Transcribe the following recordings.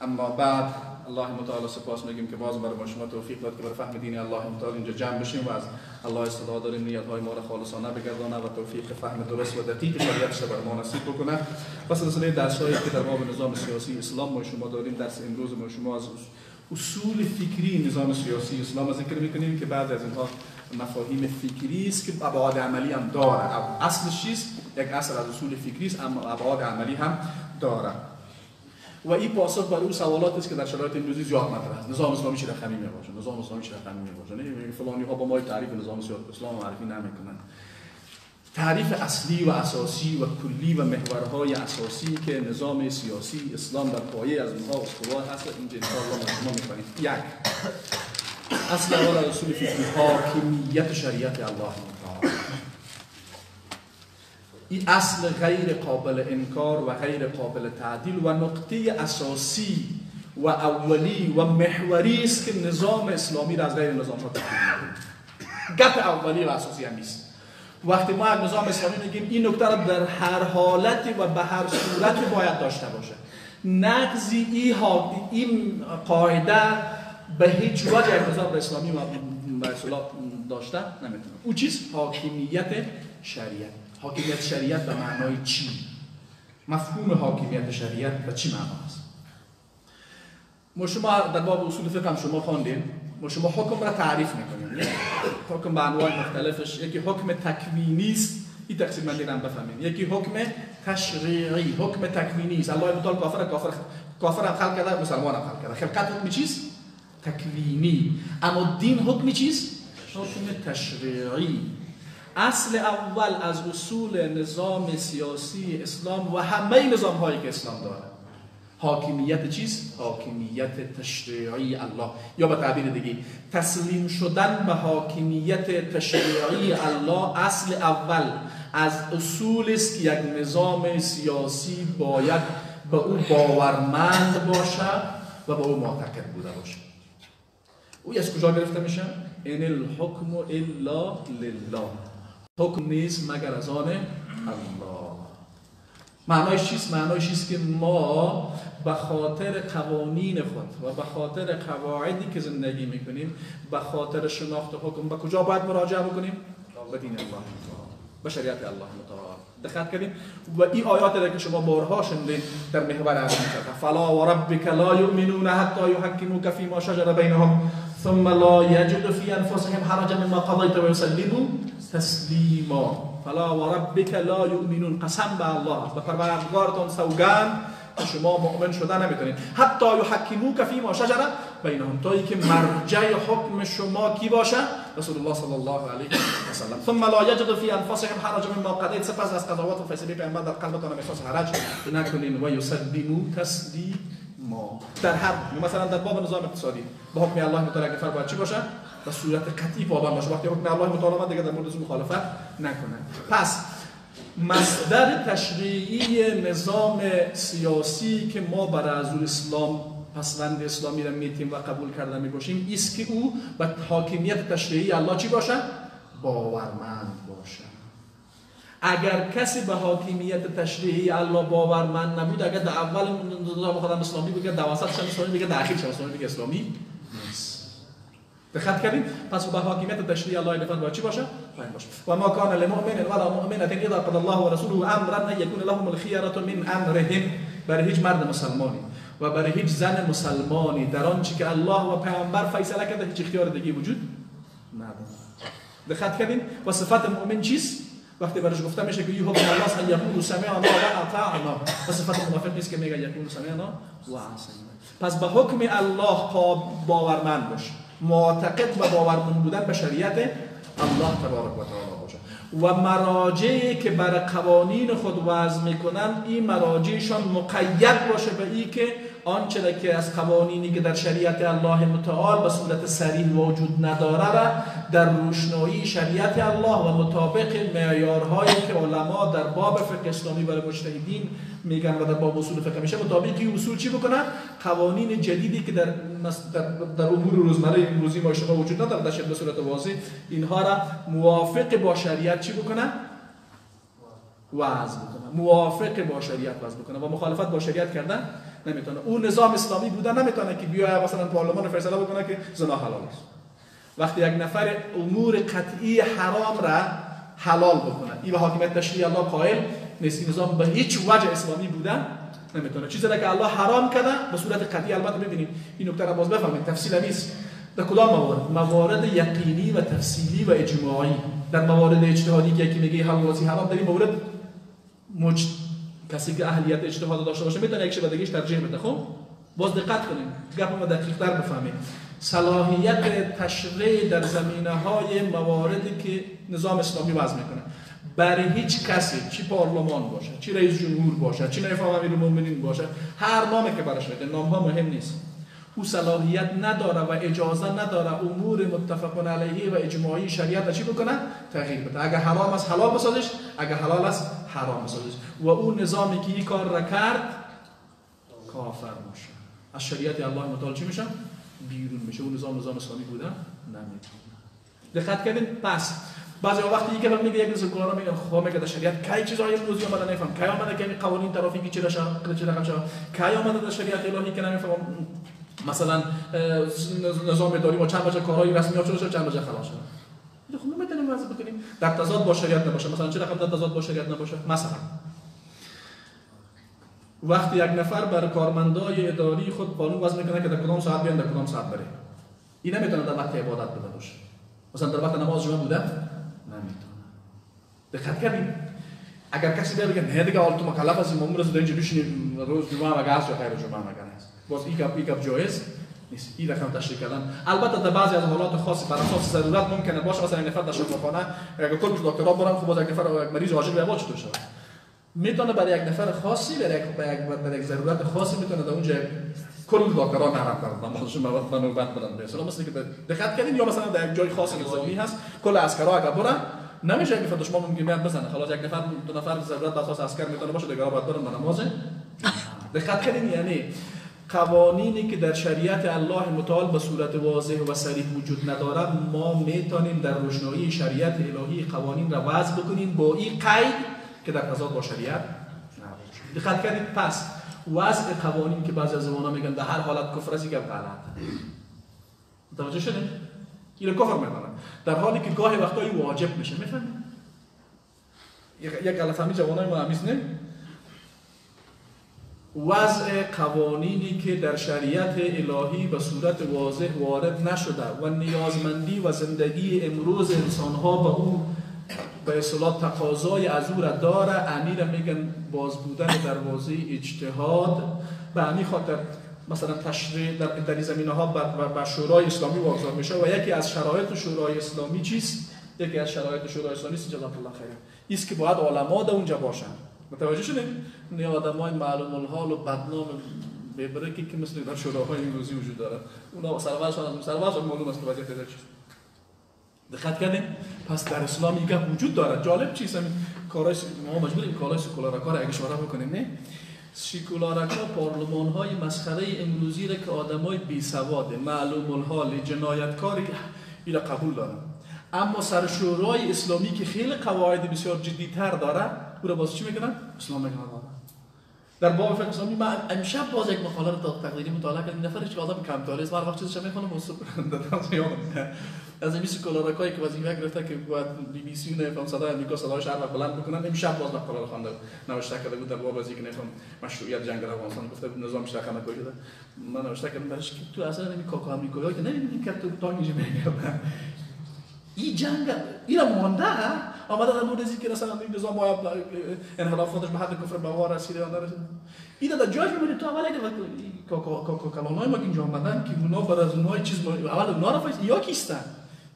اما بعد الله متعال سپاس میگیم که باز برای شما توفیق داد که برای فهم دین الله متعال اینجا جمع بشیم و از الله استدعا داریم نیت‌های ما را خالصانه بگردانه و توفیق فهم درست و دقیق شریعتش را بر ما نصیب بکنه. و سلسله درس‌هایی که در باب نظام سیاسی اسلام ما شما داریم، درس امروز ما شما از اصول فکری نظام سیاسی اسلام ذکر می‌کنیم که بعد از اینها مفاهیم فکری است که ابعاد عملی هم داره. اصلش چیست؟ یک اصل از اصول فکری است اما ابعاد عملی هم داره. و این پاسخ برای اون سوالات است که در شرایط امروزی زیاد مطرح است. نظام اسلامی چه رقمی میباشه؟ نظام اسلامی چه رقمی میباشه؟ نه فلانی ها با ما تعریف نظام اسلام معرفی نمیکنن. تعریف اصلی و اساسی و کلی و محورهای اساسی که نظام سیاسی اسلام در پایه از اونها استوار هست اینجا ان شاء الله شما می‌کنید. یک اصل اول از اصول فکری حاکمیت شریعت الله تعالی. این اصل غیر قابل انکار و غیر قابل تعدیل و نقطه اساسی و اولی و محوری است که نظام اسلامی را از غیر نظام ها تفکیک می‌کند. گپ اولی و اساسی هم است. وقتی ما از نظام اسلامی میگیم این نکته را در هر حالتی و به هر صورتی باید داشته باشه. نقضی این قاعده به هیچ وجه یک نظام اسلامی و اصلاح داشته نمیتونه. او چیست؟ حاکمیت شریعت. حاکمیت شریعت به معنای چی؟ مفهوم حاکمیت شریعت به چی معنا است؟ ما شما در باب اصول فقه هم شما خواندین، ما شما حکم را تعریف میکنیم. حکم به انواع مختلفش، یکی حکم تکوینی است، این تقسیم بندی را بفهمین. یکی حکم تشریعی، حکم تکوینی است. الله متعال کافر هم خلق کرده، مسلمان هم خلق کرده. خلقت حکم چیست؟ تکوینی. اما دین حکم چیست؟ حکم تشریعی. اصل اول از اصول نظام سیاسی اسلام و همه نظام هایی که اسلام داره حاکمیت چیست؟ حاکمیت تشریعی الله، یا به تعبیر دیگه تسلیم شدن به حاکمیت تشریعی الله اصل اول از اصول است که یک نظام سیاسی باید به او باورمند باشه و به او معتقد بوده باشه. او از کجا گرفته میشه؟ ان الحکم الا لله. حکم نیست مگر از آن الله. معنایش چیست؟ معنایش چیست که ما به خاطر قوانین خود و به خاطر قواعدی که زندگی میکنیم، به خاطر شناخت حکم به کجا باید مراجعه بکنیم؟ به دین الله تعالی، به شریعت الله تعالی. دقت کردیم و این آیاتی که شما بارها شنیدین در محور از فلا و ربک لا یؤمنون حتی یحکموک فیما شجر بینهم ثم لا یجدوا فی انفسهم حرجا مما قضیت و یسلموا تسلیما. فلا و ربک لا یؤمنون، قسم به الله، به پروردگارتان سوگند که شما مؤمن شده نمیتونید حتی یحکموک فیما شجر بینهم، تا اینکه مرجع حکم شما کی باشه؟ رسول الله صلی الله علیه و سلم. ثم لا یجدوا فی انفسهم حرجا مما قضیت، سپس از قضاوت و فیصله پیامبر در قلبتان احساس حرج نکنین و یسلموا تسلیما. در هر مثلا در باب نظام اقتصادی به حکم الله متعال اگه باید چی باشه؟ به صورت قطعی پابند باشه. وقتی حکم الله متعال دیگه در مورد مخالفت نکنه. پس مصدر تشریعی نظام سیاسی که ما برای از اسلام پسوند اسلامی را میتیم و قبول کرده میباشیم است که او به حاکمیت تشریعی الله چی باشه؟ باورمند باشه. اگر کسی به حاکمیت تشریعی الله باورمند نبود، اگر در اول نظام خودم اسلامی بگه، در وسطش اسلامی بگه، در آخرش اسلامی بگه، اسلامی نیست. دقت کردیم؟ پس به حاکمیت تشریعی الله نفذ باید چی باشه؟ باشه. و ما کان للمؤمن ولا مؤمنة اذا قضى الله ورسوله امرا ان یکون لهم الخيرة من امرهم. برای هیچ مرد مسلمانی و برای هیچ زن مسلمانی در آنچه که الله و پیامبر فیصله کرده هیچ اختیار دیگه وجود نداره. دقت کردیم؟ و صفت مؤمن چیست؟ وقتی برش گفته میشه که حکم الله است ان یقولوا سمعنا و اطعنا، و صفت منافق نیست که میگه یقولوا سمعنا و عصینا. پس به حکم الله باورمند باش، معتقد و باورمند بودن به شریعت الله تبارک و تعالی باشه. و مراجعی که برای قوانین خود وضع میکنن این مراجعشان مقید باشه به این که آنچه که از قوانینی که در شریعت الله متعال به صورت صریح وجود نداره را در روشنایی شریعت الله و مطابق معیارهایی که علما در باب فقه اسلامی برای مجتهدین میگن و در باب اصول فقه میشه مطابق این اصول چی بکنن؟ قوانین جدیدی که در امور روزمره امروزی ما شما وجود نداره در به صورت واضح اینها را موافق با شریعت چی بکنن؟ وضع بکنن. موافق با شریعت وضع بکنن و مخالفت با شریعت کردن نمیتونه. اون نظام اسلامی بودن نمیتونه که بیاد مثلا پارلمان فیصله بکنه که زنا حلال است. وقتی یک نفر امور قطعی حرام را حلال بکنه، این به حاکمیت تشریعی الله قائل نیست. این نظام به هیچ وجه اسلامی بودن نمیتونه. چیزی که الله حرام کرده به صورت قطعی، البته ببینید این نکته را باز بفهمید، تفصیل نیست. در کدام موارد یقینی و تفصیلی و اجماعی. در موارد اجتهادی که یکی میگه حلال است حرام، در این مورد کسی که اهلیت اجتهاد داشته باشه میتونه یک شی بدگیش ترجیح بده. خب باز دقت کنیم، گپمو دقیق‌تر بفهمیم. صلاحیت تشریع در زمینه‌های مواردی که نظام اسلامی وضع میکنه برای هیچ کسی، چی پارلمان باشه، چی رئیس جمهور باشه، چی نایب امیرالمومنین باشه، هر نامی که براش بده، نام‌ها مهم نیست. او صلاحیت نداره و اجازه نداره امور متفق علیه و اجماعی شریعت را چی بکنه؟ تغییر بده. اگر حرام است حلال بسازش، اگر حلال است حرام بسازش. و اون نظامی که این کار را کرد کافر میشه، از شریعت الله متعال چی میشه؟ بیرون میشه. اون نظام اسلامی بوده نمیتونه. دقت کردین؟ پس بعضی وقتی که میگه یک نظام کلارا میگن خب میگه در شریعت کی چیزای امروزی اومده نمیفهم، کی اومده که قوانین ترافیکی چی رشه، چی رقم شده، کی اومده در شریعت الهی که نمیفهم. مثلا نظام اداری ما چند بجه کارهای رسمیات شده، چند بجه خلاص شده. خب نمیتونیم وضع بکنیم در تضاد با شریعت نباشه. مثلا چه رقم در تضاد با شریعت نباشه؟ مثلا وقتی یک نفر بر کارمندای اداری خود قانون وضع میکنه که در کدام ساعت بیان، در کدام ساعت بره، این نمیتونه در وقت عبادت بده باشه. مثلا در وقت نماز جمعه بوده نمیتونه. دقت کردین؟ اگر کسی بگه نه دیگه حال تو مکلف هستی مامور از اینجا بشینی روز جمعه مگه است یا غیر جمعه مگه است، باز این گپ جایز نیست. این رقم تشریح کردن البته در بعضی از حالات خاص بر اساس ضرورت ممکنه باشه. مثلا یک نفر در شفاخانه اگر کل دکترا برن، خب باز یک نفر یک مریض واجب علاج چطور شود؟ میتونه برای یک نفر خاصی، برای یک ضرورت خاصی میتونه در اونجا کل دکترا نرم کردن، مثلا مواد نوبت بدن به اصطلاح. مثلا که دقت کردین یا مثلا در یک جای خاص نظامی هست کل عسکرا اگر برن نمیشه که دشمن میگه بزنه، خلاص یک نفر دو نفر ضرورت بر اساس عسکر میتونه باشه، دیگه باید برن به نماز. دقت کردین؟ یعنی قوانینی که در شریعت الله متعال به صورت واضح و صریح وجود نداره، ما میتونیم در روشنایی شریعت الهی قوانین را وضع بکنیم با این قید که در تضاد با شریعت نباشه. دقت کردید؟ پس وضع قوانین که بعضی از زمانا میگن در هر حالت کفر است، گپ غلط. متوجه شدید؟ این کفر میکنن در حالی که گاهی وقتایی واجب میشه. میفهمید؟ یک غلطفهمی جوانای ما همیز نه؟ وضع قوانینی که در شریعت الهی به صورت واضح وارد نشده و نیازمندی و زندگی امروز انسانها به او به اصطلاح تقاضای از او را داره، امیر میگن باز بودن دروازه اجتهاد. به همین خاطر مثلا تشریع در زمینه‌ها به شورای اسلامی واگذار میشه و یکی از شرایط شورای اسلامی چیست؟ یکی از شرایط شورای اسلامی است جزاک الله خیر، است که باید علما در اونجا باشن. متوجه شدید؟ نه آدمای معلوم الحال و بدنام ببرکی که مثل در شوراهای امروزی وجود داره، اونا سرورشان معلوم است که وضعیت چیست. دقت کردین؟ پس در اسلام این گپ وجود داره. جالب چیست؟ کارای ما مجبوریم کارای سکولارکا را اشاره بکنیم. نه سکولارکا پارلمان‌های مسخره امروزی را که آدمای بی‌سواد معلوم الحال جنایتکاری اینا قبول دارن، اما سر شورای اسلامی که خیلی قواعد بسیار جدی‌تر داره او را باز چی میگن؟ اسلام میگن. در باب فقه اسلامی من امشب باز یک مقاله رو تقریری مطالعه کردم. نفرش که آدم کم تالیز هر وقت چیزش میخونه موثق از این سکولارکایی که وظیفه گرفته که باید بی بی سی نفهم صدای آمریکا صدایش هر وقت بلند بکنن، امشب باز مقاله رو خوانده نوشته کرده بود در باب از اینکه نفهم مشروعیت جنگ در افغانستان گفته بود نظام شرکت نکنه شده. من نوشته کردم برش که تو اصلا نمی کاکا آمریکایی که نمیدونی که تو تا میشه میگم این جنگ اینا مونده آمده در مورد اینکه مثلا این نظام باید انحراف خودش به حد کفر بوار رسیده یا نرسیده. اینا در جاش میبینید تو اول اگه کاکا کلانای ما که اینجا آمدن که اونا بر از اونهای چیز اول اونا را فایست یا کیستن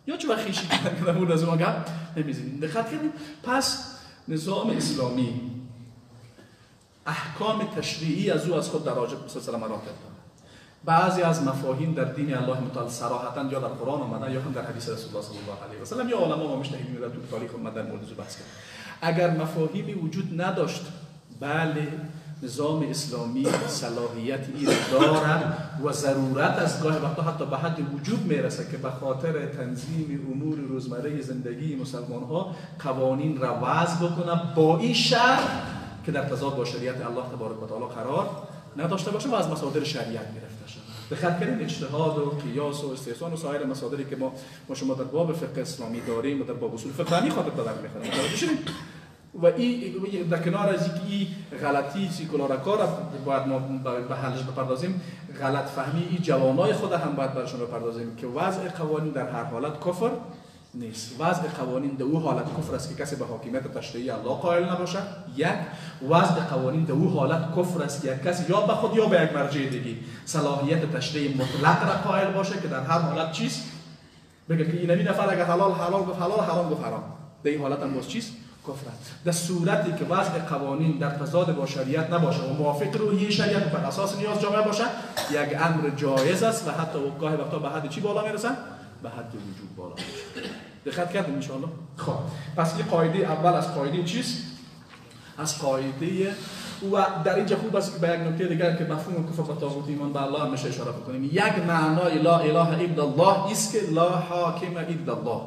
یا چه وقت خیشی کردن که در مورد از اونها گپ نمیزنید. دقت کردید؟ پس نظام اسلامی احکام تشریعی از او از خود در راجع به سلسله مراتب داره. بعضی از مفاهیم در دین الله متعال صراحتاً یا در قرآن آمده یا هم در حدیث رسول الله صلی الله علیه و سلم یا علما و مجتهدین در طول تاریخ امت در مورد بحث کرد. اگر مفاهیمی وجود نداشت، بله نظام اسلامی صلاحیت این دارد و ضرورت از گاه وقتا حتی به حد وجوب میرسه که به خاطر تنظیم امور روزمره زندگی مسلمان ها قوانین را وضع بکنه با این شرط که در تضاد با شریعت الله تبارک و تعالی قرار نداشته باشه و از مصادر شریعت گرفته شده. دقت کنید اجتهاد و قیاس و استحسان و سایر مصادری که ما شما در باب فقه اسلامی داریم و در باب اصول فقه همین خاطر دادن می‌خوام متوجه شید. و این در کنار از اینکه غلطی سیکولارکا را باید ما به حلش بپردازیم، غلط فهمی این جوانای خود هم باید برشون بپردازیم که وضع قوانین در هر حالت کفر نیست. وضع قوانین در او حالت کفر است که کسی به حاکمیت تشریعی الله قائل نباشد. یک وضع قوانین در او حالت کفر است که کسی یا به خود یا به یک مرجع دیگه صلاحیت تشریع مطلق را قائل باشه که در هر حالت چیز بگه که این نفر اگر حلال گفت حلال، حرام گفت حرام، در این حالت هم باز چیز کفر. در صورتی که وضع قوانین در تضاد با شریعت نباشه و موافق روحیه شریعت و بر اساس نیاز جامعه باشه، یک امر جایز است و حتی گاهی وقتا به حد چی بالا میرسن؟ به حد وجوب بالا میشه. دقت کردیم ان شاء الله. خب پس این قاعده اول از قاعده چیست؟ از قاعده و در اینجا خوب است که به یک نکته دیگر که مفهوم کفر و طاغوت ایمان به الله میشه اشاره بکنیم. یک معنای لا اله الا الله است که لا حاکم الا الله.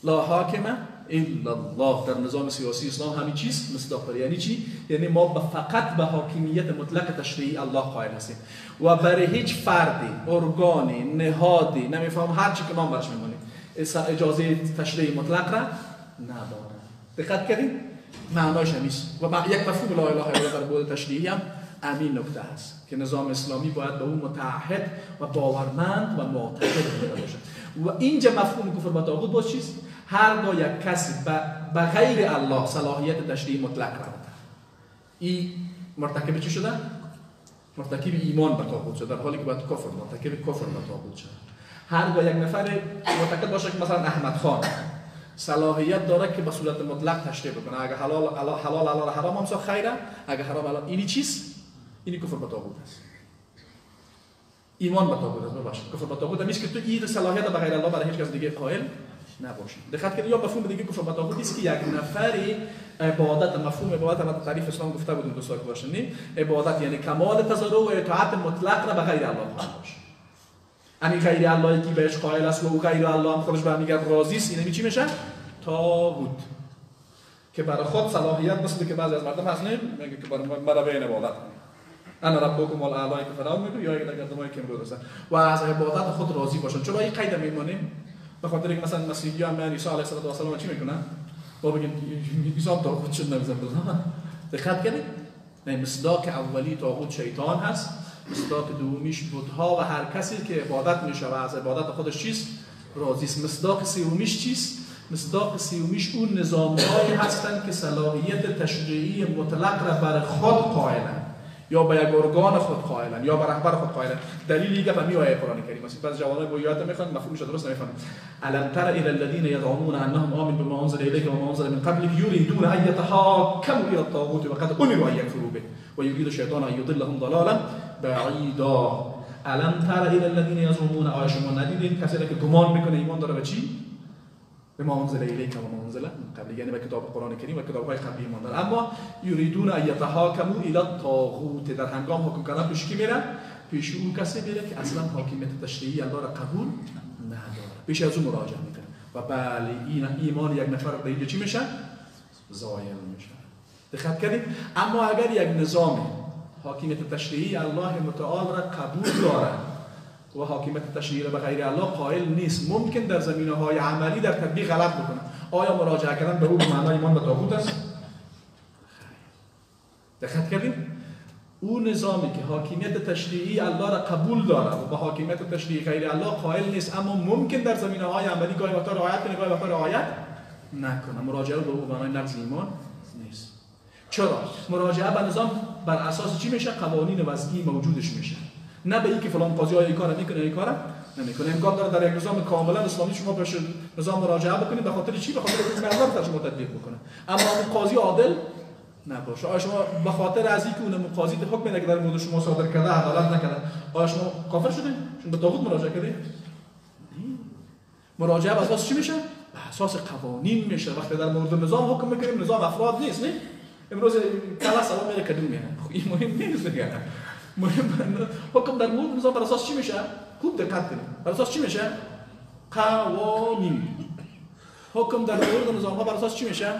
لا حاکم الا الله در نظام سیاسی اسلام همین چیز مصداق داره. یعنی چی؟ یعنی ما فقط به حاکمیت مطلق تشریعی الله قائل هستیم و برای هیچ فردی، ارگانی، نهادی، نمیفهم هر چی که ما برش میمونیم اجازه تشریع مطلق را نداره. دقت کردید؟ معناش همیست و یک مفهوم لا اله الا الله در بود تشریعی هم همین نکته هست که نظام اسلامی باید به اون متعهد و باورمند و معتقد باشه. و اینجا مفهوم کفر و طاغوت باز چیست؟ هرگاه یک کسی به غیر الله صلاحیت تشریع مطلق را داره، این مرتکب چی شده؟ مرتکب ایمان به طاغوت شده، در حالی که باید کفر مرتکب کفر به طاغوت شده. هرگاه یک نفر معتقد باشه که مثلا احمد خان صلاحیت داره که به صورت مطلق تشریع بکنه، اگر حلال علی حرام هم خیره، اگر حرام علی اینی چیست؟ اینی کفر به طاغوت است. ایمان به طاغوت است. باشه کفر به طاغوت میشه که تو این صلاحیت به غیر الله برای هیچ کس دیگه قائل نباشه. دقت کنید یا مفهوم دیگه کفر به طاغوت است که یک نفری عبادت، مفهوم عبادت ما تعریف اسلام گفته بودیم دوستان که باشین، عبادت یعنی کمال تضرع و اطاعت مطلق را به غیر الله باشه. یعنی غیر الله که بهش قائل است و او غیر الله هم خودش برمیگرد راضی است، این چی میشه؟ طاغوت که برای خود صلاحیت مثل که بعضی از مردم هست میگه که برای بین عبادت انا ربکم الاعلی که فرام میگه یا اگر گردمای که امروز هستن و از عبادت خود راضی باشن. چرا این قید میمونیم؟ به خاطر اینکه مثلا مسیحی ها عیسی علیه السلام چی میکنن؟ با بگن عیسی هم طاغوت شد نمیزن بزن. دقت کنید؟ مصداق اولی طاغوت شیطان هست، مصداق دومیش بت‌ها و هر کسی که عبادت میشه و از عبادت خودش چیست؟ راضی است. مصداق سومیش چیست؟ مصداق سومیش اون نظام‌هایی هستند که صلاحیت تشریعی مطلق را بر خود قائلند یا به یک ارگان خود قائلند یا به رهبر خود قائلند. دلیل دیگه به میوه قرآن کریم است. بعضی جوانای بویات میخوان مفهومش درست نمیفهمن. الم تر الى الذين يزعمون انهم آمنوا بما انزل اليك وما انزل من قبلك يريدون ان يتحاكموا الى الطاغوت وقد امروا ان يكفروا به ويريد الشيطان ان يضلهم ضلالا بعيدا. الم تر الى الذين يزعمون آیا شما ندیدین کسی که گمان میکنه ایمان داره به چی؟ به ما انزل الیک و ما انزل من قبل، یعنی به کتاب قرآن کریم و کتاب‌های قبلی ایمان داره، اما یریدون ان یتحاکموا الی الطاغوت. در هنگام حکم کردن پیش کی میره؟ پیش اون کسی میره که اصلا حاکمیت تشریعی الله را قبول نداره، پیش از اون مراجعه میکنه و بله این ایمان یک نفر به اینجا چی میشه؟ زایل میشه. دقت کردید؟ اما اگر یک نظام حاکمیت تشریعی الله متعال را قبول داره و حاکمیت تشریعی به غیر الله قائل نیست، ممکن در زمینه‌های عملی در تطبیق غلط بکنه. آیا مراجعه کردن به او به معنای ایمان به طاغوت است؟ دقت کردید؟ اون نظامی که حاکمیت تشریعی الله را قبول داره و به حاکمیت تشریعی غیر الله قائل نیست، اما ممکن در زمینه‌های عملی گاهی وقتا رعایت کنه گاهی وقتا رعایت نکنه، مراجعه به او به معنای نقض ایمان نیست. چرا؟ مراجعه به نظام بر اساس چی میشه؟ قوانین وضعی موجودش میشه، نه به اینکه فلان قاضی های کار میکنه این کارا نمیکنه. امکان داره در یک نظام کاملا اسلامی شما بشه نظام مراجعه بکنید به خاطر چی؟ به خاطر اینکه نظام شما تطبیق بکنه، اما اون قاضی عادل نباشه. آیا شما به خاطر از اینکه اون قاضی حکم میده که در مورد شما صادر کرده عدالت نکرده، آیا شما کافر شدید؟ چون به طاغوت مراجعه کردید؟ مراجعه بر اساس چی میشه؟ به اساس قوانین میشه. وقتی در مورد نظام حکم میکنیم، نظام افراد نیست. نه امروز کلا سلام میره کدوم میاد، این مهم نیست دیگه. مهم حکم در مورد نظام بر اساس چی میشه؟ خوب دقت کنید. بر اساس چی میشه؟ قوانین. حکم در مورد نظام ها بر اساس چی میشه؟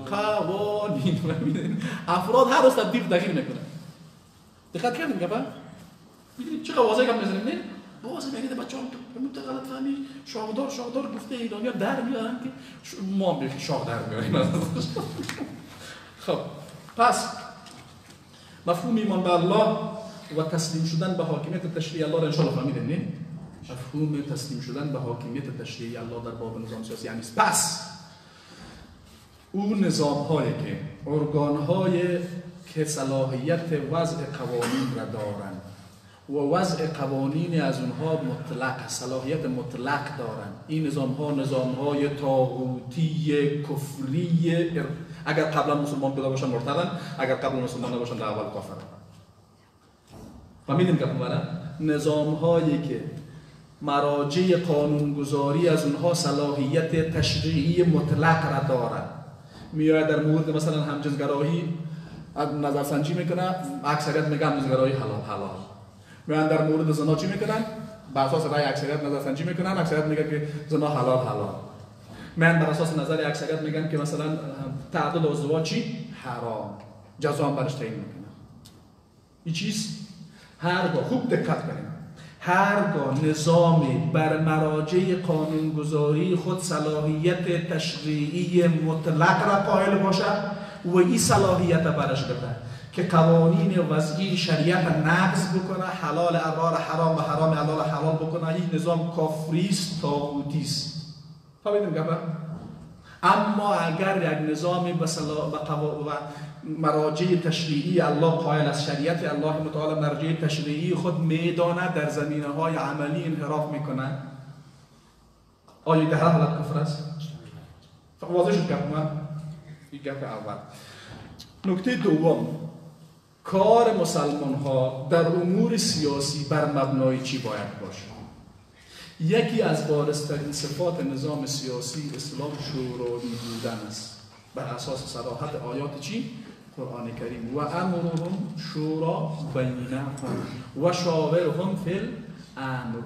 قوانین. افراد هر روز تبدیل تغییر میکنه. دقت کردین گفت می‌دونید چه واضحه گپ می‌زنیم نه باز میگه بچه‌ها تو غلط فهمی شاهدار گفته ایرانی‌ها در میارن که ما هم به شاه در میاریم. خب پس مفهوم ایمان به الله و تسلیم شدن به حاکمیت تشریع الله را ان شاء الله فهمیدین نه؟ مفهوم تسلیم شدن به حاکمیت تشریعی الله در باب نظام سیاسی یعنی پس اون نظام‌هایی که ارگان‌های که صلاحیت وضع قوانین را دارند و وضع قوانین از اونها مطلق صلاحیت مطلق دارند، این نظام‌های طاغوتی کفری اگر قبلا مسلمان بوده باشن مرتدن، اگر قبلا مسلمان نباشن در اول کافرن. فهمیدیم که نظام‌هایی که مراجع قانونگذاری از اونها صلاحیت تشریعی مطلق را دارند، میاد در مورد مثلا همجنسگرایی نظرسنجی میکنه، اکثریت میگن همجنسگرایی حلال. میان در مورد زنا چی میکنن؟ بر اساس رأی اکثریت نظرسنجی میکنن، اکثریت میگن که زنا حلال. میان بر اساس نظر اکثریت میگن که مثلا تعدد ازدواج چی؟ حرام. جزا هم برش تعیین میکنن. این چیز هرگاه خوب دقت کنیم. هرگاه نظامی بر مراجع قانونگذاری خود صلاحیت تشریعی مطلق را قائل باشد و این صلاحیت برش بده که قوانین وضعی شریعت نقض بکنه، حلال حلال حرام و حرام حلال حلال بکنه، این نظام کافری است، طاغوتی است. فهمیدیم گفت؟ اما اگر یک نظامی به مراجع تشریعی الله قائل از شریعت الله متعال مراجع تشریعی خود میداند در زمینه‌های عملی انحراف میکنه، آیا در هر حالت کفر است؟ واضح شد گفت ما؟ این گفت اول. نکته دوم، کار مسلمان ها در امور سیاسی بر مبنای چی باید باشه؟ یکی از بارزترین صفات نظام سیاسی اسلام شورایی بودن است، بر اساس صراحت آیات چی؟ قرآن کریم و امرهم شورا بینهم و شاورهم فی الامر.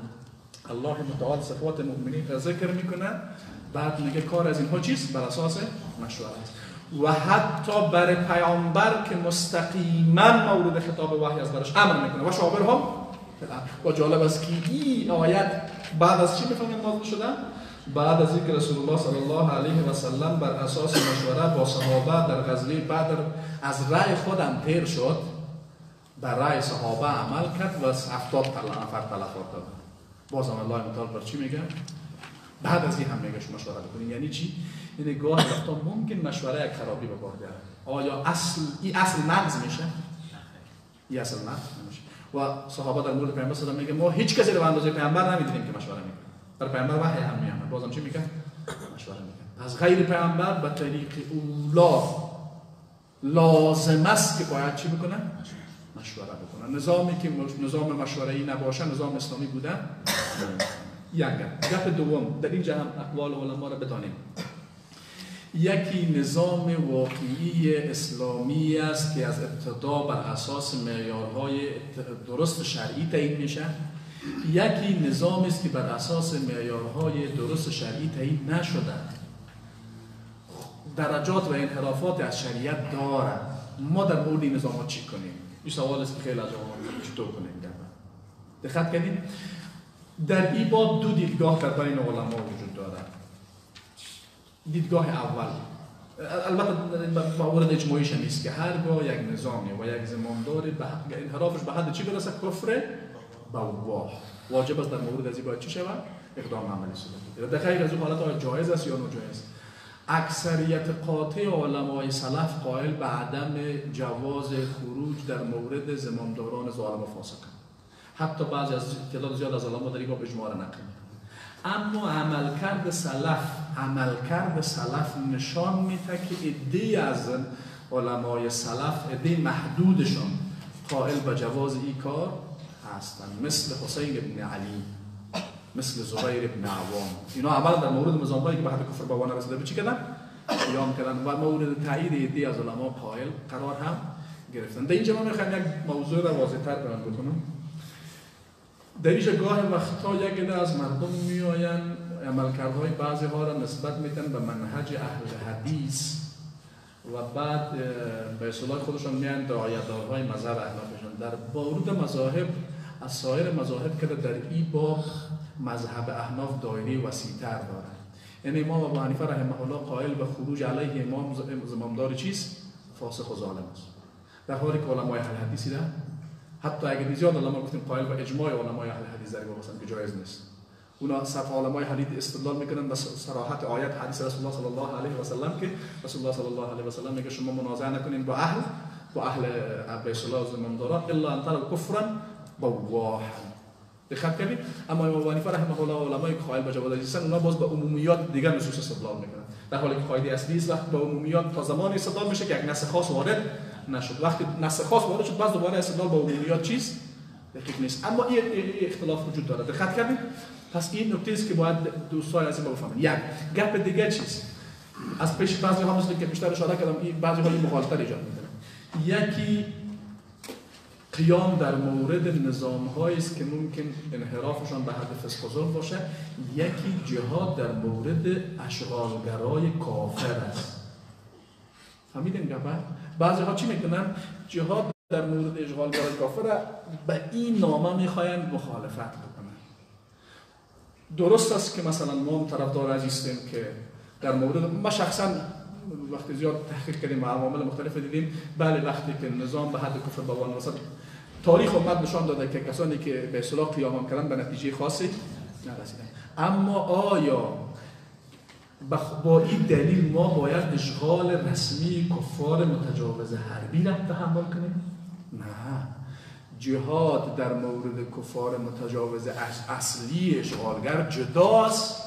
الله متعال صفات مؤمنین را ذکر میکنه، بعد میگه کار از اینها چیست؟ بر اساس مشورت. و حتی برای پیامبر که مستقیما مورد خطاب وحی از برش امر میکنه و شاورهم. و جالب است که این آیت بعد از چی میفهمیم نازل شده؟ بعد از اینکه رسول الله صلی الله علیه و سلم بر اساس مشوره با صحابه در غزوه بدر از رأی خودم تیر شد، بر رأی صحابه عمل کرد و 70 نفر تلفات داد. بازم الله متعال بر چی میگه؟ بعد از این هم میگه شما مشوره بکنید. یعنی چی؟ یعنی گاهی وقتا ممکن مشوره یک خرابی به کار بیاره. آیا اصل نقض میشه؟ این اصل نقض نمیشه. و صحابه در مورد پیامبر صلی الله علیه و میگه ما هیچ کسی رو به اندازه پیامبر نمیدونیم که مشوره میکنه. بر پیامبر وحی هم میاد. بازم چی میگه؟ مشوره میکنه. از غیر پیامبر به طریق اولا لازم است که باید چی بکنه؟ مشوره بکنه. نظامی که نظام مشوره‌ای نباشه نظام اسلامی بوده. یک گپ دوم در اینجا هم اقوال علما را بدانیم. یکی نظام واقعی اسلامی است که از ابتدا بر اساس معیارهای درست شرعی تعیین میشه. یکی نظام است که بر اساس معیارهای درست شرعی تعیین نشده، درجات و انحرافات از شریعت داره. ما در مورد این نظامات چی کنیم؟ این سوال است که خیلی از ما چطور کنیم؟ دقت کنید، در این باب دو دیدگاه در بین علما وجود داره. دیدگاه اول، البته مورد اجماعیش نیست که هرگاه یک نظامی و یک زمانداری به انحرافش به حد چی برسه؟ کفر بواح، واجب است در مورد از این باید چی شود؟ اقدام عملی صورت بگیرد. در غیر از اون حالت آیا جایز است یا ناجایز؟ اکثریت قاطع علمای سلف قائل به عدم جواز خروج در مورد زمامداران ظالم و فاسق. حتی بعضی از تعداد زیاد از علما در این باب اجماع را نقل می‌کنند. اما عملکرد سلف نشان میده که عده‌ای از علمای سلف، عده‌ای محدودشان قائل به جواز این کار هستند، مثل حسین ابن علی، مثل زبیر ابن عوام. اینا عمل در مورد نظام‌هایی که به حد کفر بوا نرسیده به چی کردن؟ قیام کردن و مورد تایید عده‌ای از علما قائل قرار هم گرفتن. در اینجا من می‌خوام یک موضوع را واضح‌تر بیان بکنم. در اینجا گاه وقتا یک عده از مردم میآیند عملکردهای بعضی ها را نسبت میدن به منهج اهل حدیث و بعد به اصطلاح خودشون میان داعیه‌دارهای مذهب احنافشون. در بارود مذاهب از سایر مذاهب که در این باب مذهب احناف دایره وسیع‌تر داره. یعنی امام ابو حنیفه رحمه الله قائل به خروج علیه امام زمامدار چیست؟ فاسق و ظالم است. در حالی که علمای اهل حدیثی ده حتی اگه زیاد علما گفتیم قائل به اجماع علمای اهل حدیث در باب که جایز نیست. اونا صرف علمای حدیث استدلال میکنن به صراحت آیات حدیث رسول الله صلی الله علیه و سلم که رسول الله صلی الله علیه و سلم میگه شما منازعه نکنین با اهل به اصطلاح زمامداران الا ان تروا کفرا بواحا. دقت کنید. اما امام ابو حنیفه رحمه الله علمای قائل به جواز هستن اونا باز به عمومیات دیگر نصوص استدلال میکنن، در حالی که قاعده اصلی است وقت به عمومیات تا زمانی استدلال میشه که یک نص خاص وارد نشد. وقتی نص خاص وارد شد باز دوباره استدلال به عمومیات چیز دقیق نیست. اما این اختلاف وجود داره. دقت کنید. پس این نکته است که باید دوستان عزیز بفهمید. یک گپ دیگه چیز از پیش بعضی ها مثل که بیشتر اشاره کردم این بعضی ها مخالفت ایجاد میکنه. یکی قیام در مورد نظام‌هایی است که ممکن انحرافشان به حد فسق و ظلم باشه. یکی جهاد در مورد اشغالگرای کافر است. فهمیدین گپه؟ بعضی ها چی میکنن؟ جهاد در مورد اشغالگرای کافر به این نامه میخواین مخالفت بکنن. درست است که مثلا ما طرفدار عزیزیم که در مورد ما شخصا وقتی زیاد تحقیق کردیم و عوامل مختلف دیدیم، بله وقتی که نظام به حد کفر بوان رسد تاریخ امت نشان داده که کسانی که به اصطلاح قیام کردن به نتیجه خاصی نرسیدن. اما آیا با این دلیل ما باید اشغال رسمی کفار متجاوز حربی را تحمل کنیم؟ نه. جهاد در مورد کفار متجاوز اصلی اشغالگر جداست.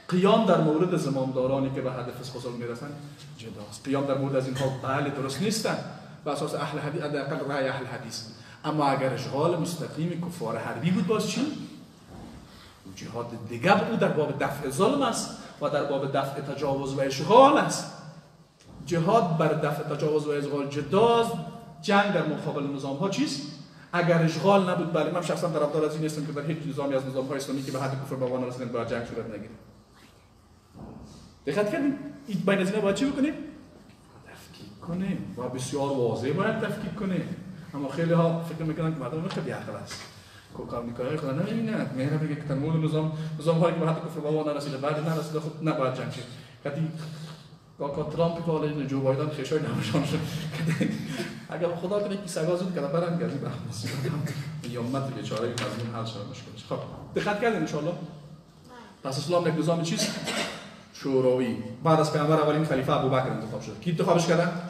قیام در مورد زمامدارانی که به حد فسق و ظلم میرسن جداست. قیام در مورد از اینها بله درست نیستن به اساس اهل حدیث، حداقل رأی اهل حدیث. اما اگر اشغال مستقیم کفار حربی بود باز چی؟ جهاد دیگه بود، در باب دفع ظلم است و در باب دفع تجاوز و اشغال است. جهاد بر دفع تجاوز و اشغال جداست. جنگ در مقابل نظام ها چیست؟ اگر اشغال نبود بله من شخصا طرفدار از این نیستم که در هیچ نظامی از نظام‌های اسلامی که به حد کفر بوان رسیدن باید جنگ صورت نگیره. دقت کردین؟ این بین از اینا باید چی بکنیم؟ تفکیک کنیم. و بسیار واضح باید تفکیک کنیم. اما خیلی ها فکر میکنن که مردم خیلی عقل است. کوکامنیکای خدا نمی‌بینند. میگن میگه که تمام نظام‌هایی که به حد کفر بوان نرسیده بعد نرسیده خود نباید جنگ شه. کتی که ترامپ که حالا جو بایدن خشای نمایشان شد. اگر خدا کنه که سگا زود کنه برن گازی بخماسی. یا امت بیچاره مظلوم حل شود مشکلش. خب دقت کردین ان شاء الله. پس اسلام یک نظام چیست؟ شوروی. بعد از پیامبر اولین خلیفه ابوبکر انتخاب شد. کی انتخابش کرد؟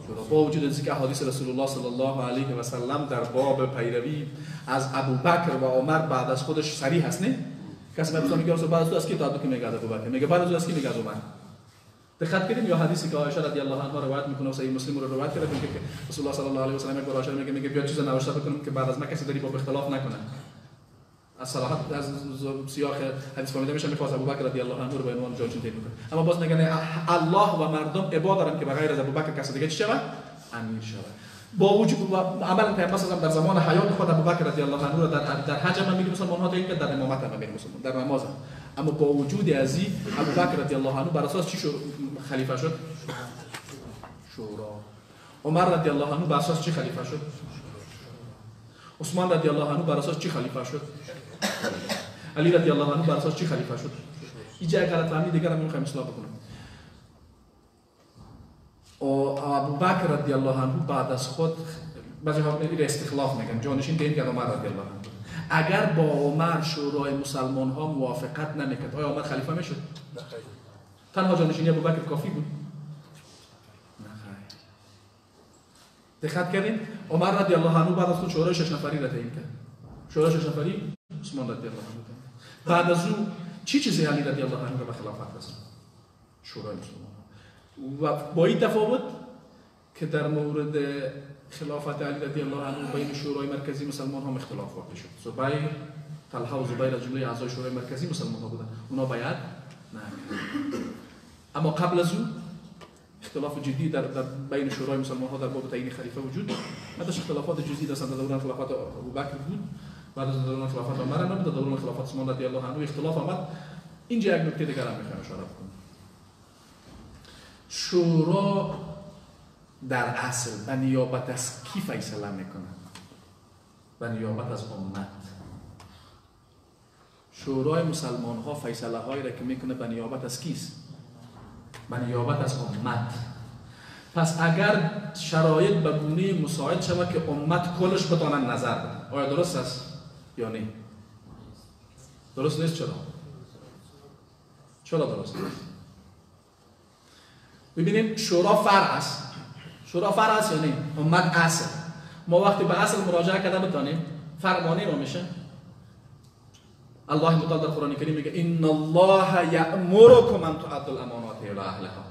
شورا. با وجود ذکر احادیث رسول الله صلی الله علیه و سلم در باب پیروی از ابوبکر و عمر بعد از خودش صریح هست نه؟ کسی میگه رسول بعد از تو از کی تا که میگه ابوبکر میگه بعد از تو از کی میگه عمر. دقت کردیم یا حدیثی که عایشه رضی الله عنها روایت میکنه و صحیح مسلم رو روایت کرده که رسول الله صلی الله علیه و سلم یک بار عایشه میگه بیا چیز نوشته بکنیم که بعد از ما کسی در باب اختلاف نکنه. از صراحت از سیاق حدیث فهمیده میشه که ابوبکر رضی الله عنه رو به عنوان جانشین تعیین میکنه. اما باز میگن الله و مردم ابا دارن که بغیر از ابوبکر کسی دیگه چی شود؟ امیر شود. با وجود و عملا پیامبر صلی در زمان حیات خود ابوبکر رضی الله عنه رو در حج هم میگه مسلمان ها تا در امامت هم میگه مسلمان در نماز. اما با وجود از این ابوبکر رضی الله عنه بر اساس چی شد خلیفه شد؟ شورا. عمر رضی الله عنه بر اساس چی خلیفه شد؟ عثمان رضی الله عنه بر اساس چی خلیفه شد؟ علی رضی الله عنه بر اساس چی خلیفه شد؟ اینجا غلط فهمی دیگر هم میخوایم اصلاح بکنیم. ابوبکر رضی الله عنه بعد از خود بعضی ها میگن استخلاف میگن جانشین تعیین کرد عمر رضی الله عنه. اگر با عمر شورای مسلمان ها موافقت نمیکرد آیا عمر خلیفه میشد؟ تنها جانشینی ابوبکر کافی بود؟ دقت کردین؟ عمر رضی الله عنه بعد از خود شورای 6 نفری را تعیین کرد. شورای 6 نفری عثمان رضی الله عنه. بعد از او چیزی علی رضی الله عنه به خلافت رسید؟ شورای مسلمان. و با این تفاوت که در مورد خلافت علی رضی الله عنه بین شورای مرکزی مسلمان ها اختلاف واقع شد. زبیر، طلحه و زبیر از جمله اعضای شورای مرکزی مسلمان ها بودند. اونا بیعت نکردند. اما قبل از او اختلاف جدی در بین شورای مسلمان ها در باب تعیین خلیفه وجود داشت. اختلافات جزئی در دوران خلافت ابوبکر بود. بعد از دوران خلافت عمر هم در دوران خلافت عثمان رضی الله عنه اختلاف آمد. اینجا یک نکته دیگر هم میخوام اشاره کنم. شورا در اصل به نیابت از کی فیصله میکنه؟ به نیابت از امت. شورای مسلمان ها فیصله هایی را که میکنه به نیابت از کیست؟ به نیابت از امت. پس اگر شرایط به گونه مساعد شود که امت کلش بتانن نظر بدن، آیا درست است یا نه؟ درست نیست. چرا درست نیست؟ ببینید شورا فرع است. شورا فرع است یا نه؟ امت اصل. ما وقتی به اصل مراجعه کرده بتانیم فرع مانع ما میشه. الله متعال در قرآن کریم میگه ان الله یأمرکم ان تؤدوا الامانات الی اهلها.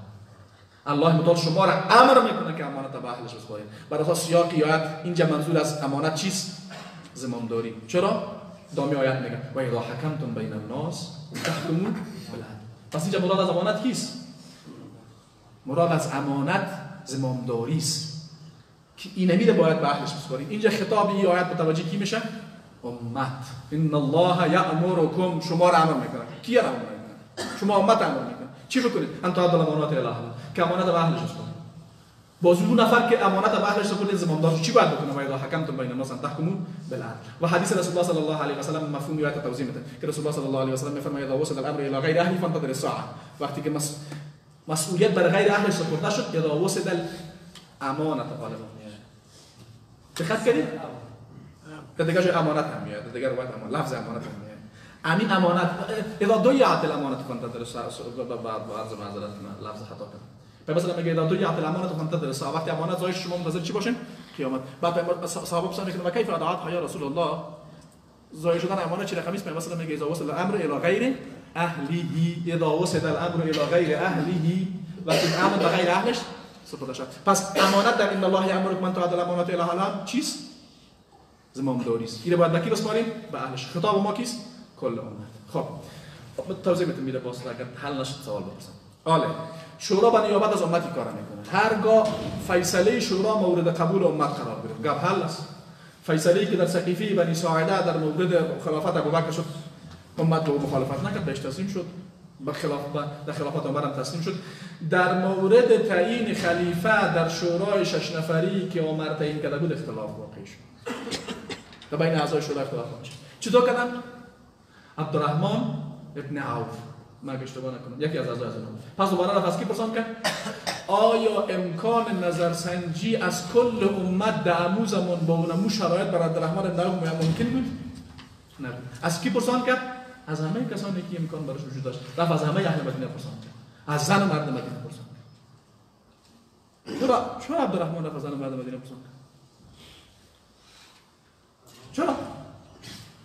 الله متعال شما را امر میکنه که امانت به اهلش بسپارید. بر اساس سیاق آیات اینجا منظور از امانت چیست؟ زمامداری. چرا؟ دامی آیات میگه و اذا حکمتم بین الناس تحکموا بالعدل. پس اینجا مراد از امانت کیست؟ مراد از امانت زمامداری است که این نمیده باید به اهلش بسپارید. اینجا خطاب این آیات متوجه کی میشه؟ امت. ان الله یأمرکم، شما را امر میکنه. کی را امر میکنه؟ شما امت امر میکنه. چی بکنید؟ ان تؤدوا الامانات الی اهلها، که امانت به اهلش بسپارید. باز اون نفر که امانت به اهلش سپرده زمامدار چی باید بکنه؟ و اذا حکمتم بین الناس ان تحکموا بالعدل. و حدیث رسول الله صلی الله علیه و سلم مفهوم آیات توضیح میده که رسول الله صلی الله علیه و سلم میفرماید اذا وصل الامر الى غیر اهله فانتظر الساعه. وقتی که مسئولیت بر غیر اهلش سپرده شد، اذا وصل الامانه غالبا دقت کردید؟ دیگه جو امانت هم میاد، دیگه رو باید امانت، لفظ امانت هم میاد. امین امانت اذا ضیعت الامانه فانتظر الساعه. بعض معذرت من لفظ خطا کردم. مثلا میگه اذا ضیعت الامانه فانتظر الساعه، وقتی امانت ضایع شما منتظر چی باشین؟ قیامت. بعد صحابه پسند میکنه و کیف اضاعتها یا رسول الله؟ ضایع شدن امانت چه رقمی است؟ مثلا میگه اذا وصل الامر الى غیر اهله، اذا وصل الامر الى غیر اهله، وقتی امر به غیر اهلش سپرده شد. پس امانت در ان الله یأمرکم ان تؤدوا الامانات الی اهلها چیست؟ زمامداری است. اینو باید به کی بسپاریم؟ به اهلش. خطاب ما کیست؟ کل امت. خب توضیح میده باز اگر حل نشد سوال بپرسم. آله شورا به نیابت از امتی کار میکنه. هرگاه فیصله شورا مورد قبول امت قرار گرفت، گپ حل است. فیصله‌ای که در سقیفه بنی ساعده در مورد خلافت ابوبکر شد، امت به مخالفت نکرد، بهش تسلیم شد. در خلافت عمر هم تسلیم شد. در مورد تعیین خلیفه در شورای 6 نفری که عمر تعیین کرده بود اختلاف واقع شد. در بین اعضای شورا اختلاف واقع شد. چطور کردن؟ عبدالرحمن ابن عوف، من اشتباه نکنم، یکی از اعضای اون. پس دوباره رفت از کی پرسان کرد؟ آیا امکان نظرسنجی از کل امت در امو زمان با اونمو شرایط برای عبدالرحمن ابن عوف ممکن بود؟ نه. از کی پرسان کرد؟ از همه کسانی که امکان براش وجود داشت. رفت از همه اهل مدینه پرسان کرد. از زن و مرد مدینه پرسان کرد. چرا عبدالرحمن رفت از زن و مرد مدینه پرسان کرد؟ چرا؟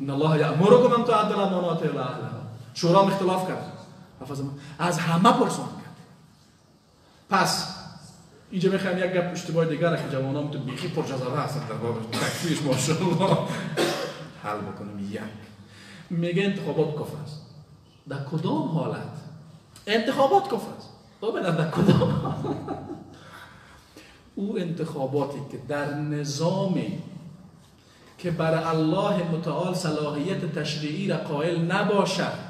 ان الله یأمرکم ان تؤدوا الامانات الی اهلها. شورا اختلاف کرد. از همه پرسان کرد. پس اینجا میخوایم یک گپ اشتباه دیگر که جوانان تو بیخی پرجذبه هستن در باب تکفیرش ماشاءالله حل بکنیم. یک میگه انتخابات کفر است. در کدام حالت؟ انتخابات کفر است. تو بدن در کدام؟ او انتخاباتی که در نظامی که برای الله متعال صلاحیت تشریعی را قائل نباشد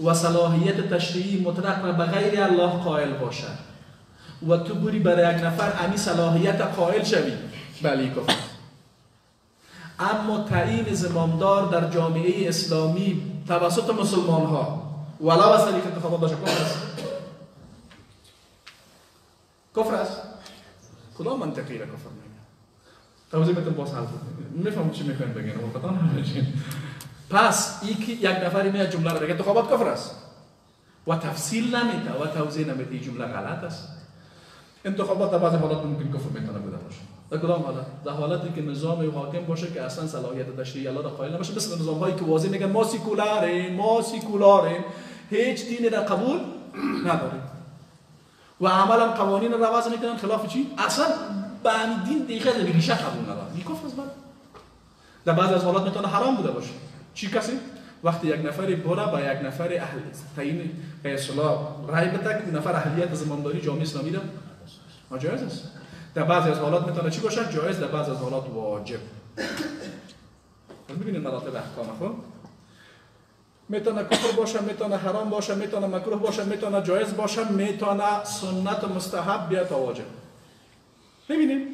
و صلاحیت تشریعی مطلق را به غیر الله قائل باشد و تو بری برای یک نفر امی صلاحیت قائل شوی، بله کفر. اما تعیین زمامدار در جامعه اسلامی توسط مسلمان ها ولو از طریق انتخابات باشه کفر است. کفر است. کدام منطقی را کفر میگه؟ توضیح میتونم باز حل کنم. میفهمم چی میخواین بگین و خطا نمیشین. پس یک نفری میاد جمله را بگه انتخابات کفر است و تفصیل نمیده و توضیح نمیده، این جمله غلط است. انتخابات در بعضی حالات ممکن کفر میتونه بوده باشه. در کدام حالت؟ در حالتی که نظام حاکم باشه که اصلا صلاحیت تشریعی الله را قائل نباشه، مثل نظام هایی که واضح میگن ما سیکولاریم، هیچ دینی را قبول نداریم و عملا قوانین را وضع میکنن خلاف چی؟ اصلا به همین دین دیگه ریشه قبول ندارن. این کفر است. در بعضی از حالات میتونه حرام بوده باشه. چی کسی؟ وقتی یک نفری بره با یک نفر اهل تعیین به اصطلاح رای بده که نفر اهلیت زمامداری جامعه اسلامی را ناجایز است. در بعضی از حالات میتونه چی باشه؟ جایز. در بعضی از حالات واجب. ببینید مراتب احکام خود. میتونه کفر باشه، میتونه حرام باشه، میتونه مکروه باشه، میتونه جایز باشه، میتونه سنت و مستحب بیاد تا واجب. ببینید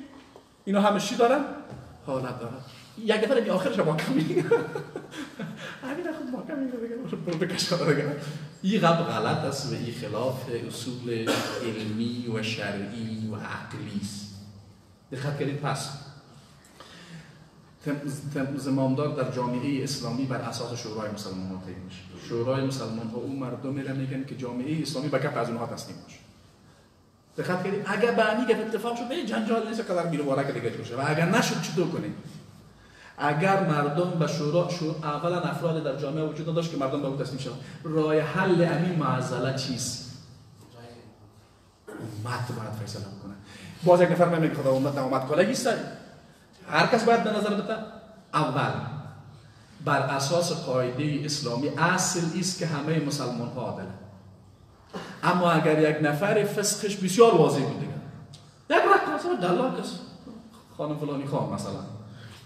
اینا همه چی دارن؟ حالت دارن. یک دفعه می آخرش محکم میگه همین خود محکم میگه برو بکشاره دیگه. این قبل غلط است و این خلاف اصول علمی و شرعی و عقلی است. دقت کنید. پس زمامدار در جامعه اسلامی بر اساس شورای مسلمان ها تعیین میشه. شورای مسلمان ها اون مردم میگن که جامعه اسلامی به کف از اونها تسلیم باشه. دقت کنید. اگر به همین اتفاق شد جنجال نیست که در میره وارک دیگه بشه و اگر نشد چطور کنید؟ اگر مردم به شورا اولا افراد در جامعه وجود داشت که مردم به او تسلیم شدن، راه حل همین معضله چیست؟ امت باید فیصله کنه. باز یک نفر نمیگه خدا امت کالگی است. هر کس باید به نظر بده. اول بر اساس قاعده اسلامی اصل است که همه مسلمان ها عادلند. اما اگر یک نفر فسقش بسیار واضح بود دیگه، یک رقاص و دلاک است، خانم فلانی خان مثلا،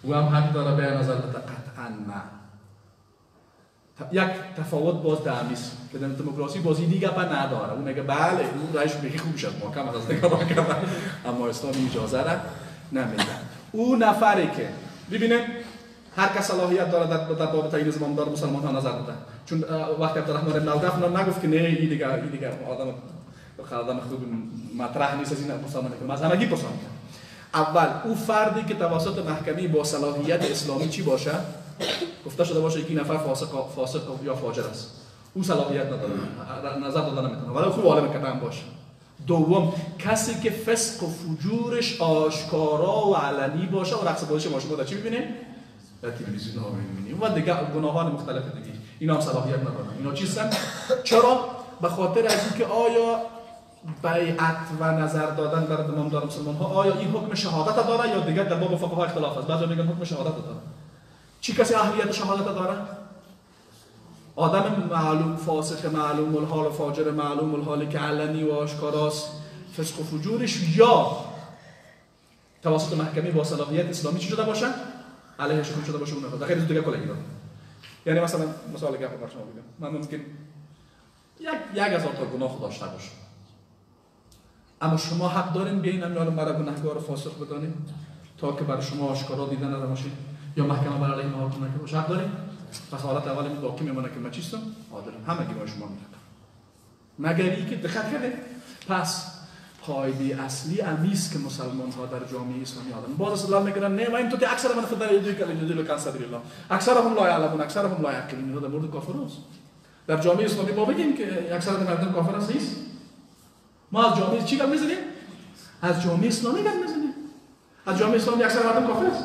او هم حق داره به نظر بده. قطعا نه. یک تفاوت باز دامیست که در دموکراسی بازی دیگه پا نداره. اون میگه بله اون رایش بگی خوب شد محکم از دیگه محکم، اما اسلام اجازه را نمیده. اون نفری که ببینید هر کس صلاحیت داره در باب تعیین زمامدار مسلمان ها نظر بده. چون وقتی عبدالرحمن بن عوف نگفت که نه این دیگه آدم خوب مطرح نیست از این مسلمان که مذهبی پسند. اول او فردی که توسط محکمه با صلاحیت اسلامی چی باشه؟ گفته شده باشه یکی نفر فاسق یا فاجر است. او صلاحیت نداره، نظر دادن نمیتونه، ولی خوب عالم کلام باشه. دوم کسی که فسق و فجورش آشکارا و علنی باشه و رقص بازیش باشه. بود چی می‌بینه؟ در تلویزیون ها می‌بینیم. و دیگه گناهان مختلف دیگه. اینا هم صلاحیت ندارن. اینا چیستن؟ چرا؟ به خاطر از اینکه آیا بیعت و نظر دادن در زمامدار مسلمان ها آیا این حکم شهادت داره یا دیگه در باب فقها اختلاف است. بعضی میگن حکم شهادت داره. چی کسی اهلیت شهادت داره؟ آدم معلوم فاسق، معلوم الحال فاجر، معلوم الحال که علنی و آشکاراست فسق و فجورش، یا توسط محکمه با صلاحیت اسلامی چی شده باشه؟ علیهش حکم شده باشه. اون در غیر از دیگه کلگی داره. یعنی مثلا مثال گپ برای شما بگم، من ممکن یک هزار تا گناه داشته باشم، اما شما حق دارین بیاین همین مرا گناهکار فاسق بدانید تا که برای شما آشکارا دیدن نباشه یا محکمه بر علیه ما حکم نکنه. حق دارین؟ پس حالت اول این باقی میمونه که من چیستم؟ عادلم. همگی با شما میگم. مگر اینکه دقت کنید. پس قاعده اصلی امیست که مسلمان ها در جامعه اسلامی عادلن. باز اصلا میگن نه ما این تو که اکثر من خدا یدی کلمه دل کان صدر الله. اکثرهم لا یعلمون، اکثرهم لا یعقلون. اینا در مورد کافرست. در جامعه اسلامی ما بگیم که اکثر مردم کافر هست نیست. ما از جامعه چی گپ میزنیم؟ از جامعه اسلامی گپ میزنیم. از جامعه اسلامی اکثر مردم کافر است.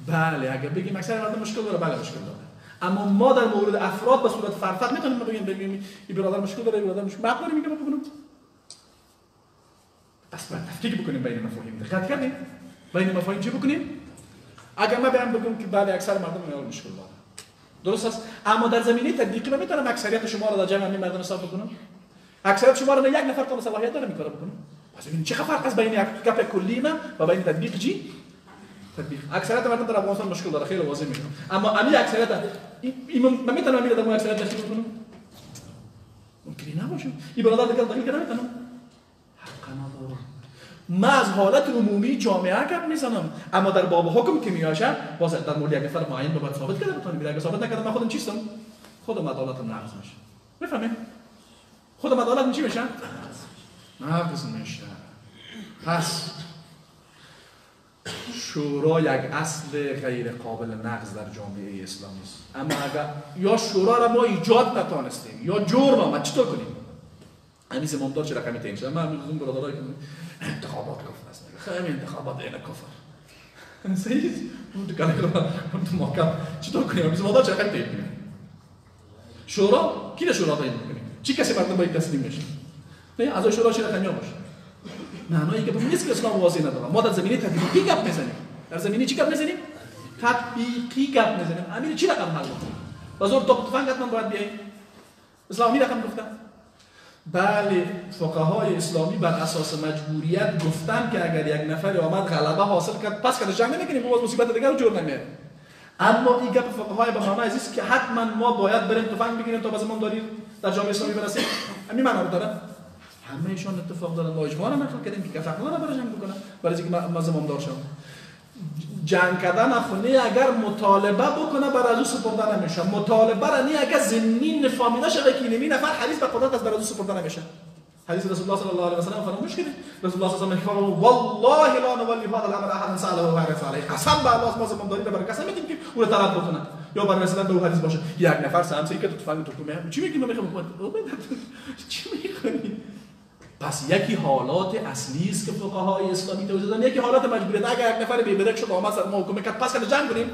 بله اگه بگیم اکثر مردم مشکل داره، بله مشکل داره. اما ما در مورد افراد به صورت فرد میتونیم بگیم این برادر مشکل داره، این برادر مشکل داره. داریم میگم بگم. پس باید تفکیک بکنیم بین مفاهیم. دقت کردید؟ بین مفاهیم چی بکنیم؟ اگر ما بیان بگم که بله اکثر مردم اینا مشکل داره. درست است. اما در زمینه تطبیقی من میتونم اکثریت شما را در جمع همین مردم حساب بکنم. اکثریت شما را یک نفر تا صلاحیت داره میکاره بکنم. پس ببین چه فرق است بین یک گپ کلی من و بین تطبیق چی؟ تطبیق. اکثریت مردم در افغانستان مشکل داره، خیلی واضح میگم. اما امی اکثریت من میتونم میگم در اکثریت داشته بکنم. ممکن نباشه. این برادر دیگه دلیل نمیتونم. حق نداره. ما از حالت عمومی جامعه گپ میزنم، اما در باب حکم که میاشه باز در مورد یک نفر معین باید ثابت کنه بتونم. اگه ثابت نکردم من خودم چیستم؟ خودم عدالتم نقض میشه. بفهمید؟ خودم عدالتم چی میشه؟ نقض میشه. پس شورا یک اصل غیر قابل نقض در جامعه اسلامی است. اما اگر یا شورا را ما ایجاد نتونستیم یا جور نامد چطور کنیم؟ همین زمامدار چه رقمی تعیین شده؟ من از اون برادرایی که انتخابات کفر است. خیلی انتخابات این کفر. صحیح؟ اون تو کلمه تو محکم چطور کنیم؟ همین زمامدار چه رقمی تعیین کنیم؟ شورا کی در شورا تعیین می‌کنیم؟ چی کسی مردم باید تسلیم بشه؟ نه از شورا چه رقمی باشه؟ معنایی که نیست که اسلام واضح نداره. ما در زمینه تطبیقی گپ میزنیم. در زمینه چی گپ میزنیم؟ تطبیقی گپ میزنیم. امیر چی رقم حل کنیم؟ بازور تو فنگ حتما باید بیاین. اسلامی رقم گفتن. بله فقهای اسلامی بر اساس مجبوریت گفتن که اگر یک نفر آمد غلبه حاصل کرد پس که جنگ نمیکنیم، باز مصیبت دیگه رو جور نمیاریم. اما این گپ فقهای به معنای است که حتما ما باید بریم تفنگ بگیریم تا به زمان داریم در جامعه اسلامی برسیم. همین معنا رو داره. همهشان اتفاق دارن. ما اجماع نقل کردیم که کفر نباید برای جنگ بکنن، برای اینکه ما زمامدار شدیم. جنگ کردن خونه اگر مطالبه بکنه برای از سپرده نمیشه. مطالبه را نه اگر زمین فهمیده شده که این نفر حدیث به قدرت از برای از سپرده نمیشه. حدیث رسول الله صلی الله علیه و سلم فرموش کرده. رسول الله صلی الله علیه و سلم والله لا نولی هذا الامر احد ساله و حرص علیه. قسم به الله ما زمامداری را برای کسی میدیم که او را طلب بکنه. یا برای مثلا به حدیث باشه یک نفر سمسی که تو تفنگ تو میگه چی میگی؟ من میخوام چی میخوانی؟ پس یکی حالات اصلی است که فقهای اسلامی توضیح دادن، یکی حالات مجبوریت. اگر یک نفر بی‌برک شد آمد سر ما حکم کرد پس کنه جنگ کنیم؟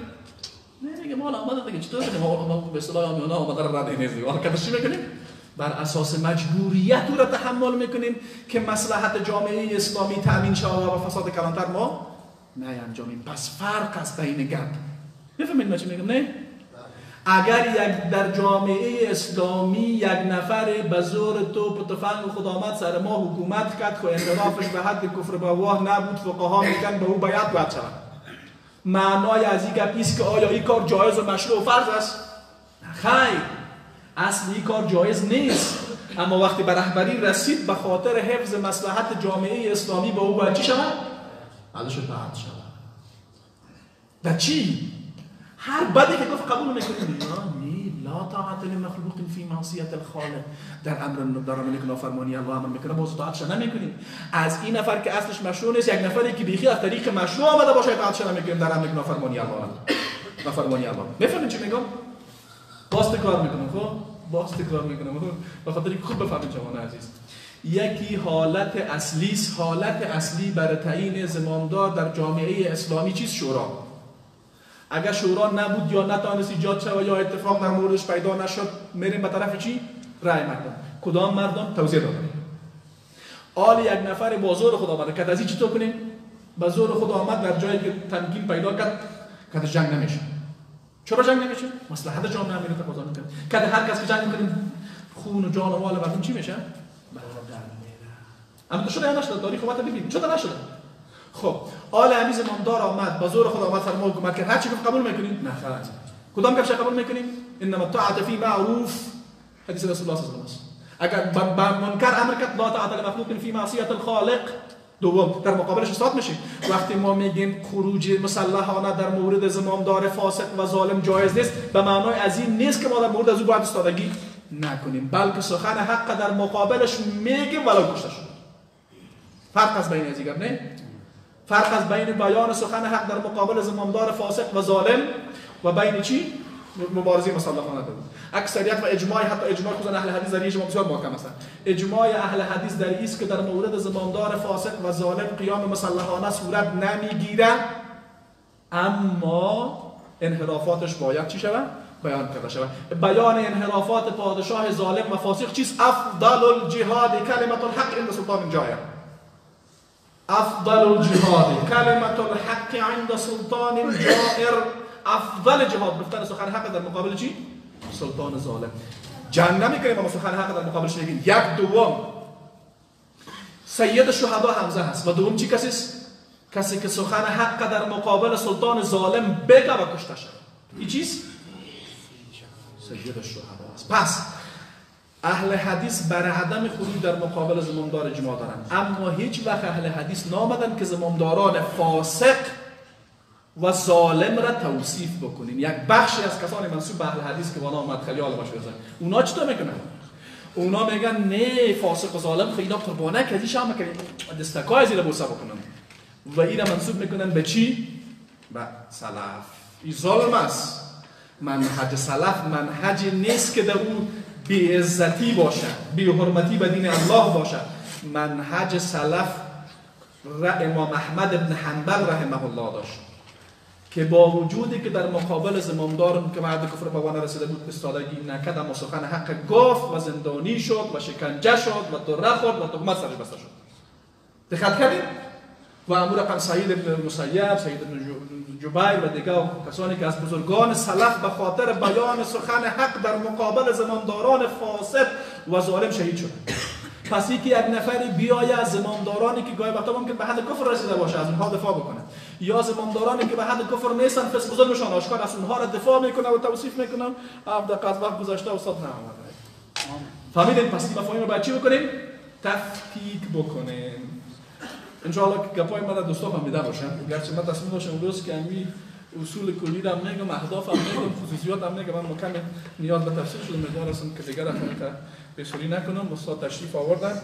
نه میگه ما آمده دیگه چطور کنیم؟ ما به اصطلاح آمیانه آمده را رد نیست دیگه. حالا چی میکنیم؟ بر اساس مجبوریت او را تحمل میکنیم که مصلحت جامعه اسلامی تامین شود و فساد کلانتر ما نه انجامیم. پس فرق است بین گپ. میفهمید من چی میگم؟ نه؟ اگر یک در جامعه اسلامی یک نفر به زور توپ و تفنگ خود آمد سر ما حکومت کرد که انحرافش به حد کفر بواه نبود، فقها میگن به او بیعت باید شود. معنای از این گپ است که آیا این کار جایز و مشروع و فرض است؟ خیر، اصل این کار جایز نیست، اما وقتی به رهبری رسید به خاطر حفظ مصلحت جامعه اسلامی به او باید چی شود؟ ازش اطاعت شود. در چی؟ هر بدی که گفت قبول میکنیم. لا طاعت لمخلوق فی معصیت الخالق. در امر نافرمانی الله امر میکنه باز اطاعتش نمیکنیم. از این نفر که اصلش مشروع نیست، یک نفری که بیخی از طریق مشروع آمده باشه اطاعتش نمیکنیم در امر نافرمانی الله. نافرمانی الله. میفهمید چی میگم؟ باز تکرار میکنم. خب باز تکرار میکنم به خاطر اینکه خوب بفهمید جوان عزیز. یکی حالت اصلی است. حالت اصلی برای تعیین زمامدار در جامعه اسلامی چیست؟ شورا. اگر شورا نبود یا نتوانست ایجاد شود یا اتفاق در موردش پیدا نشد، میریم به طرف چی؟ رأی مردم. کدام مردم؟ توضیح دادم. آل یک نفر با زور خود آمده که از این چطور کنیم؟ با زور خود آمد در جایی که تمکین پیدا کرد که جنگ نمیشه. چرا جنگ نمیشه؟ مصلحت جامعه همین رو تقاضا میکنه. که هر کس که جنگ میکنیم خون و جان و مال مردم چی میشه؟ اما تو شده یا نشده؟ تاریخ اومد ببینید. شده نشده؟ خب آل امیز زمامدار آمد با زور خود آمد سر ما حکومت کرد، هر چی گفت قبول میکنیم؟ نه خلاص. کدام گپش قبول میکنیم؟ انما الطاعة فی معروف. حدیث رسول الله صلی الله علیه و اگر با منکر امر کرد لا طاعة لمخلوق فی معصیت الخالق. دوم در مقابلش استاد میشیم. وقتی ما میگیم خروج مسلحانه در مورد زمامدار فاسق و ظالم جایز نیست، به معنای از این نیست که ما در مورد از او باید استادگی نکنیم، بلکه سخن حق در مقابلش میگیم ولو کشته شد. فرق است بین از این گپ نه؟ فرق است بین بیان سخن حق در مقابل زمامدار فاسق و ظالم و بین چی؟ مبارزه مسلحانه داریم. اکثریت و اجماع، حتی اجماع خود اهل حدیث در اجماع بسیار محکم است. اجماع اهل حدیث در این است که در مورد زمامدار فاسق و ظالم قیام مسلحانه صورت نمیگیره، اما انحرافاتش باید چی شود؟ بیان کرده شود. بیان انحرافات پادشاه ظالم و فاسق چیست؟ افضل الجهاد کلمة الحق عند سلطان جائر. افضل الجهاد کلمة الحق عند سلطان جائر. افضل جهاد گفتن سخن حق در مقابل چی؟ سلطان ظالم. جنگ نمیکنیم اما سخن حق در مقابلش میگیم. یک دوم سید الشهدا حمزه هست و دوم چی کسی است؟ کسی که سخن حق در مقابل سلطان ظالم بگه و کشته شد. این چیست؟ سید الشهدا است. پس اهل حدیث بر عدم خروج در مقابل زمامدار اجماع دارند، اما هیچ وقت اهل حدیث نامدن که زمامداران فاسق و ظالم را توصیف بکنین. یک بخشی از کسان منسوب به اهل حدیث که وانا مدخلی عالم باشه بزن، اونا چطور میکنن؟ اونا میگن نه فاسق و ظالم خیلی قربانه کردی شما که دستکای زیر بوسه بکنن و اینا منسوب میکنن به چی؟ به سلف. این ظلم است. منهج سلف منهج نیست که در اون بی عزتی باشه، بی حرمتی به دین الله باشه. منهج سلف را امام احمد ابن حنبل رحمه الله داشت که با وجودی که در مقابل زمامدار که بعد کفر به وانه رسیده بود استادگی نکرد، اما سخن حق گفت و زندانی شد و شکنجه شد و دره خورد و تهمت سرش بسته شد. دقت کردید؟ و امور رقم سعید ابن مسیب، سعید ابن جبیر و دیگر کسانی که از بزرگان سلف به خاطر بیان سخن حق در مقابل زمامداران فاسد و ظالم شهید شدند. پس یک نفری بیاید از زمامدارانی که گاهی وقتا ممکن به حد کفر رسیده باشه از اونها دفاع بکنه، یا زمامدارانی که به حد کفر نیستن فسق و ظلمشان آشکار از اونها را دفاع میکنه و توصیف میکنه. دقیقاً وقت گذاشته استاد نه. فهمیدین؟ پس این مفاهیم رو باید چی بکنیم؟ تفکیک بکنیم. انشاءالله که گپای من را دوستا فهمیده باشن، گرچه من تصمیم داشتم امروز که امی اصول کلی را میگم، اهداف هم میگم، خصوصیات هم میگم، من کمی نیاز به تفصیل شده، امیدوارم که دیگر به سوری نکنم. استاد تشریف آوردن.